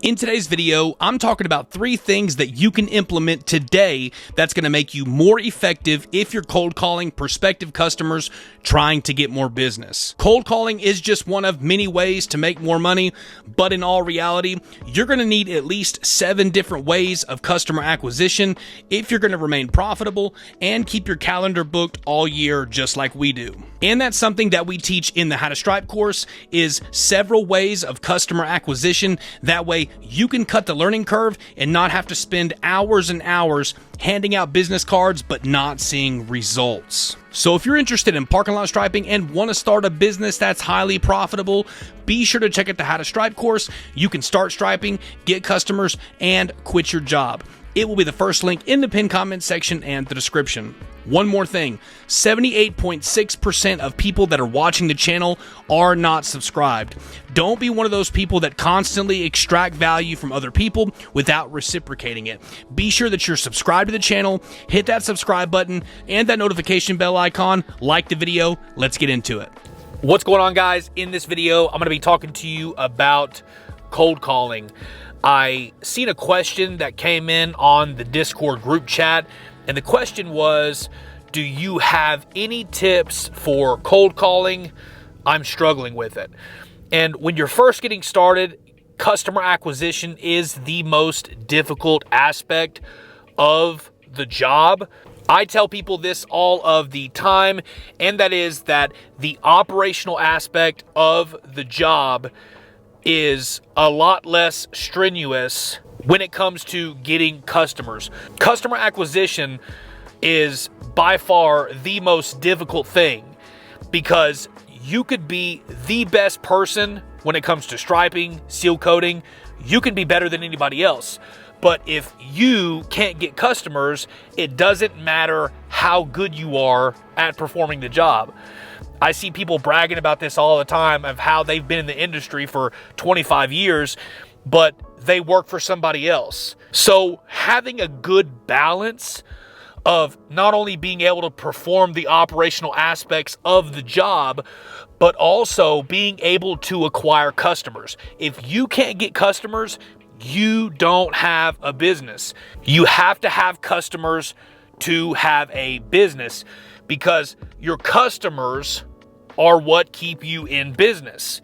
In today's video, I'm talking about 3 things that you can implement today that's going to make you more effective if you're cold calling prospective customers trying to get more business. Cold calling is just one of many ways to make more money, but in all reality, you're going to need at least 7 different ways of customer acquisition if you're going to remain profitable and keep your calendar booked all year just like we do. And that's something that we teach in the How to Stripe course is several ways of customer acquisition. That way you can cut the learning curve and not have to spend hours and hours handing out business cards but not seeing results. So if you're interested in parking lot striping and want to start a business that's highly profitable, be sure to check out the How to Stripe course. You can start striping, get customers, and quit your job. It will be the first link in the pinned comment section and the description. One more thing, 78.6% of people that are watching the channel are not subscribed. Don't be one of those people that constantly extract value from other people without reciprocating it. Be sure that you're subscribed to the channel, hit that subscribe button and that notification bell icon, like the video. Let's get into it. What's going on, guys? In this video, I'm going to be talking to you about cold calling. I seen a question that came in on the Discord group chat, and the question was, do you have any tips for cold calling? I'm struggling with it. And when you're first getting started, customer acquisition is the most difficult aspect of the job. I tell people this all of the time, and that is that the operational aspect of the job is a lot less strenuous when it comes to getting customers. Customer acquisition is by far the most difficult thing because you could be the best person when it comes to striping, seal coating. You can be better than anybody else. But if you can't get customers, it doesn't matter how good you are at performing the job. I see people bragging about this all the time of how they've been in the industry for 25 years, but they work for somebody else. So having a good balance of not only being able to perform the operational aspects of the job, but also being able to acquire customers. If you can't get customers, you don't have a business. You have to have customers to have a business because your customers are what keep you in business.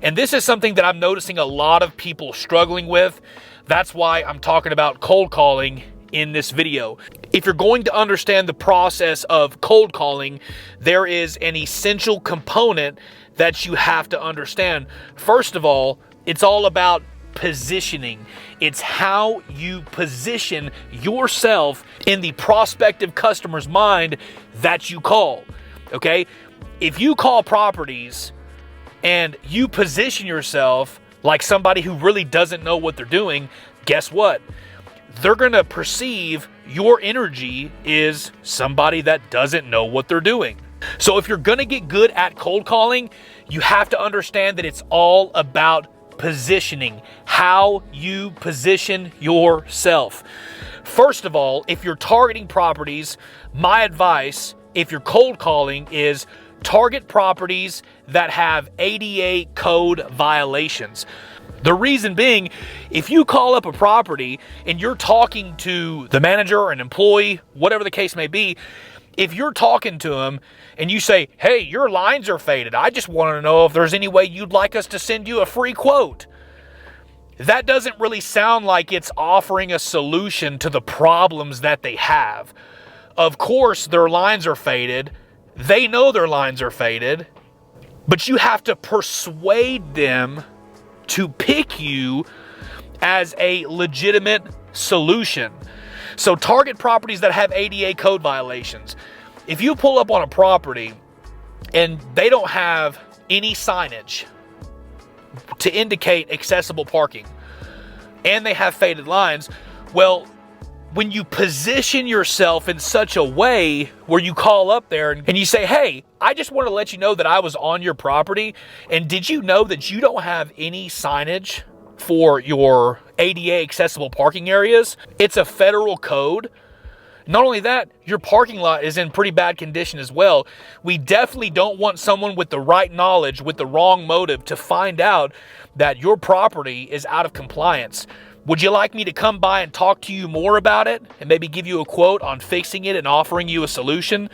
And this is something that I'm noticing a lot of people struggling with. That's why I'm talking about cold calling in this video. If you're going to understand the process of cold calling, there is an essential component that you have to understand. First of all, it's all about positioning. It's how you position yourself in the prospective customer's mind that you call. Okay? If you call properties and you position yourself like somebody who really doesn't know what they're doing, guess what? They're going to perceive your energy is somebody that doesn't know what they're doing. So if you're going to get good at cold calling, you have to understand that it's all about positioning, how you position yourself. First of all, if you're targeting properties, my advice, if you're cold calling, is target properties that have ADA code violations. The reason being, if you call up a property and you're talking to the manager or an employee, whatever the case may be, if you're talking to them and you say, hey, your lines are faded, I just want to know if there's any way you'd like us to send you a free quote. That doesn't really sound like it's offering a solution to the problems that they have. Of course, their lines are faded. They know their lines are faded, but you have to persuade them to pick you as a legitimate solution. So target properties that have ADA code violations. If you pull up on a property and they don't have any signage to indicate accessible parking and they have faded lines, well, when you position yourself in such a way where you call up there and you say, hey, I just want to let you know that I was on your property, and did you know that you don't have any signage for your ADA accessible parking areas? It's a federal code, Not only that, your parking lot is in pretty bad condition as well. We definitely don't want someone with the right knowledge, with the wrong motive, to find out that your property is out of compliance. Would you like me to come by and talk to you more about it and maybe give you a quote on fixing it and offering you a solution?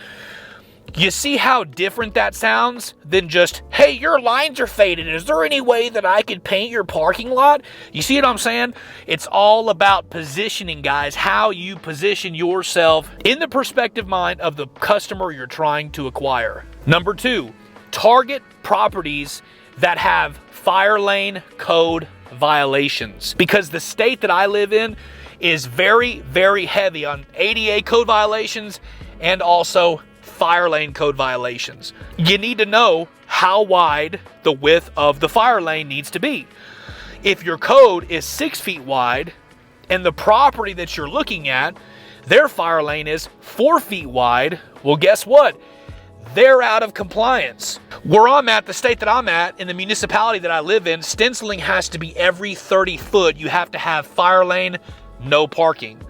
You see how different that sounds than just, hey, your lines are faded. Is there any way that I could paint your parking lot? You see what I'm saying? It's all about positioning, guys, how you position yourself in the perspective mind of the customer you're trying to acquire. Number 2, target properties that have fire lane code violations. Because the state that I live in is very, very heavy on ADA code violations and also fire lane code violations. You need to know how wide the width of the fire lane needs to be. If your code is 6 feet wide and the property that you're looking at, their fire lane is 4 feet wide, well, guess what? They're out of compliance. Where I'm at, the state that I'm at, in the municipality that I live in, stenciling has to be every 30 foot. You have to have fire lane, no parking.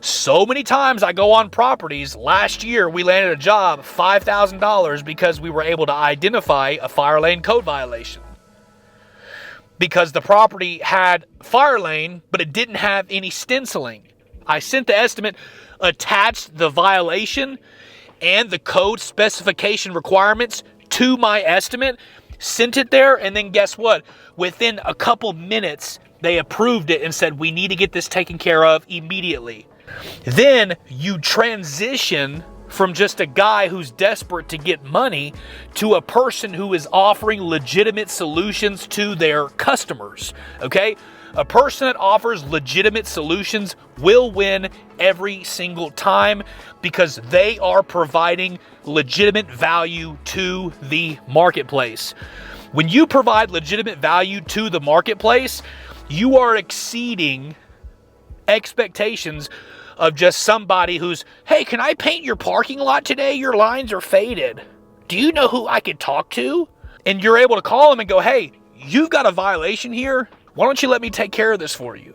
So many times I go on properties. Last year, we landed a job, $5,000, because we were able to identify a fire lane code violation. Because the property had fire lane, but it didn't have any stenciling. I sent the estimate, attached the violation and the code specification requirements to my estimate, sent it there, and then guess what? Within a couple minutes, they approved it and said, we need to get this taken care of immediately. Then you transition from just a guy who's desperate to get money to a person who is offering legitimate solutions to their customers, okay? A person that offers legitimate solutions will win every single time because they are providing legitimate value to the marketplace. When you provide legitimate value to the marketplace, you are exceeding expectations of just somebody who's, hey, can I paint your parking lot today? Your lines are faded. Do you know who I could talk to? And you're able to call them and go, hey, you've got a violation here. Why don't you let me take care of this for you?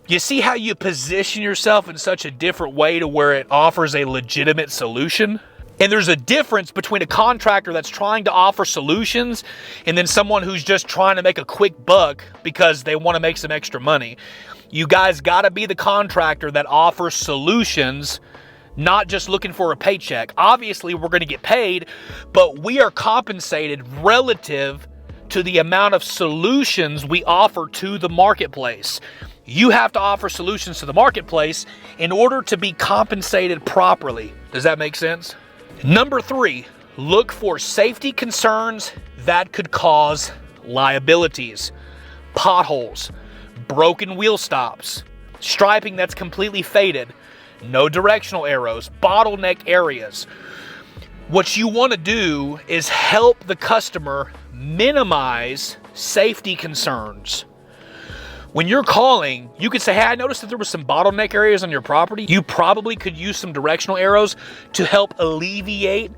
You see how you position yourself in such a different way to where it offers a legitimate solution? And there's a difference between a contractor that's trying to offer solutions and then someone who's just trying to make a quick buck because they want to make some extra money. You guys got to be the contractor that offers solutions, not just looking for a paycheck. Obviously, we're going to get paid, but we are compensated relative to the amount of solutions we offer to the marketplace. You have to offer solutions to the marketplace in order to be compensated properly. Does that make sense? Number 3, look for safety concerns that could cause liabilities. Potholes, broken wheel stops, striping that's completely faded, no directional arrows, bottleneck areas. What you want to do is help the customer minimize safety concerns. When you're calling, you could say, hey, I noticed that there was some bottleneck areas on your property. You probably could use some directional arrows to help alleviate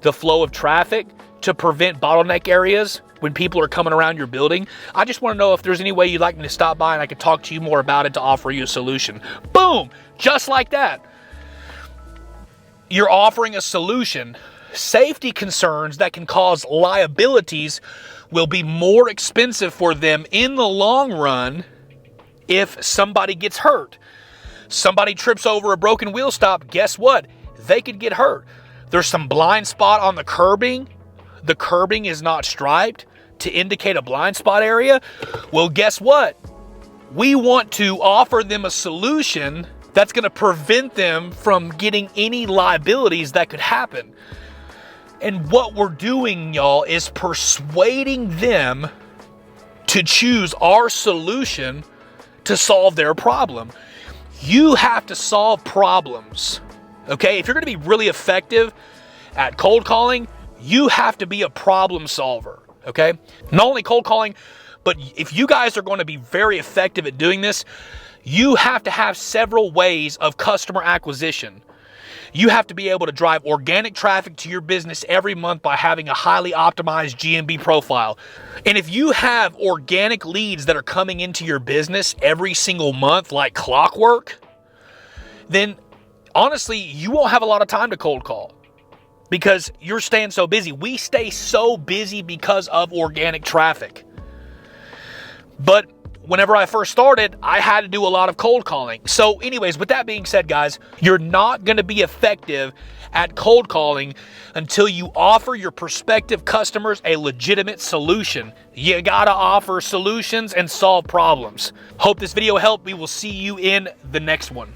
the flow of traffic to prevent bottleneck areas when people are coming around your building. I just want to know if there's any way you'd like me to stop by and I could talk to you more about it to offer you a solution. Boom! Just like that. You're offering a solution. Safety concerns that can cause liabilities will be more expensive for them in the long run if somebody gets hurt. Somebody trips over a broken wheel stop, guess what? They could get hurt. There's some blind spot on the curbing. The curbing is not striped to indicate a blind spot area. Well, guess what? We want to offer them a solution that's going to prevent them from getting any liabilities that could happen. And what we're doing, y'all, is persuading them to choose our solution to solve their problem. You have to solve problems, okay? If you're going to be really effective at cold calling, you have to be a problem solver, okay? Not only cold calling, but if you guys are going to be very effective at doing this, you have to have several ways of customer acquisition. You have to be able to drive organic traffic to your business every month by having a highly optimized GMB profile. And if you have organic leads that are coming into your business every single month like clockwork, then honestly, you won't have a lot of time to cold call because you're staying so busy. We stay so busy because of organic traffic. But whenever I first started, I had to do a lot of cold calling. So anyways, with that being said, guys, you're not going to be effective at cold calling until you offer your prospective customers a legitimate solution. You got to offer solutions and solve problems. Hope this video helped. We will see you in the next one.